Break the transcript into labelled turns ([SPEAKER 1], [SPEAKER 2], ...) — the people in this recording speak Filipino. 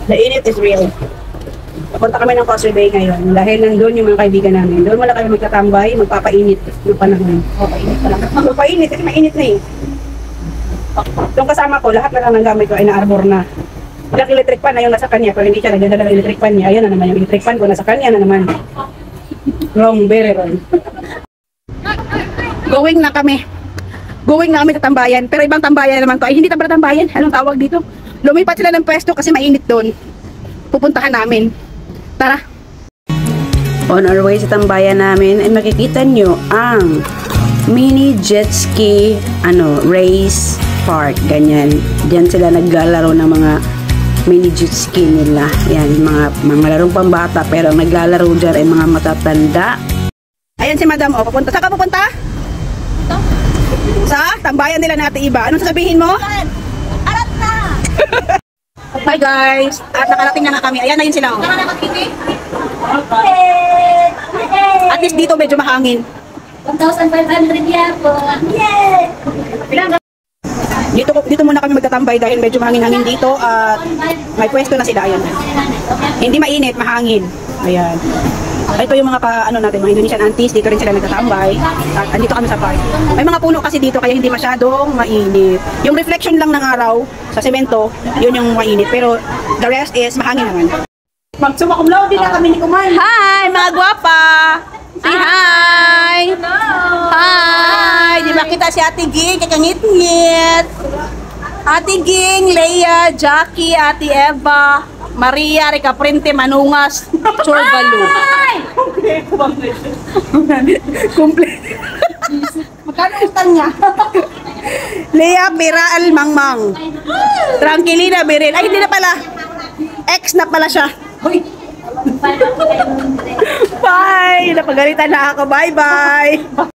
[SPEAKER 1] The init is real. Papunta kami ng Causeway Bay ngayon dahil nandun yung mga kaibigan namin. Doon muna kami magtatambay, magpapainit ng panahon. Papainit pa lang. Magpapainit kasi mainit na eh. Yung kasama ko, lahat na lang ng gamit ko ay na-arbor na. Ilang electric fan na yung nasa kanya, pero hindi siya nagdadala ng electric fan niya. Ayan na naman yung electric fan ko, nasa kanya na naman. Wrong, very wrong. Going na kami. Going na kami sa tambayan. Pero ibang tambayan naman to. Ay, hindi tambayan. Anong tawag dito? Lumipat sila ng pwesto kasi mainit doon. Pupuntahan namin. Tara. On our way sa tambayan namin ay makikita nyo ang mini jet ski race park. Ganyan. Diyan sila naglalaro ng mga mini jet ski nila. Yan, mga larong pambata pero ang naglalaro dyan ay mga matatanda. Ayan si Madam, papunta. Saan ka pupunta? Sa tambayan nila natin iba. Anong sasabihin mo?
[SPEAKER 2] Arat na!
[SPEAKER 1] Hi guys! At nakarating na kami. Ayan na yun sila. At least dito medyo mahangin.
[SPEAKER 2] 1,500 yan po. Yay!
[SPEAKER 1] Dito muna kami magtatambay dahil medyo mahangin-hangin dito at may pwesto na sila. Ayan. Hindi mainit, mahangin. Ayan. Ito yung mga natin, mga Indonesian aunties, dito rin sila nagtatambay. At andito kami sa park. May mga puno kasi dito kaya hindi masyadong mainit. Yung reflection lang ng araw sa semento, yun yung mainit. Pero the rest is mahangin naman. Magsumakumlaw din na kami ni Kuman. Hi, mga gwapa! Say hi!
[SPEAKER 2] Hello!
[SPEAKER 1] Hi! Di ba kita si Ate Ging, kakangit-ngit. Ate Ging, Leia, Jackie, Ate Eva, Maria, Rica Printe, Manungas, Chorbalu. Complete.
[SPEAKER 2] Magkano utang niya?
[SPEAKER 1] Leia, Biral, Mangmang. Tranquilina, Biril. Ay, hindi na pala. Ex na pala siya. Bye! Napagalitan na ako. Bye-bye!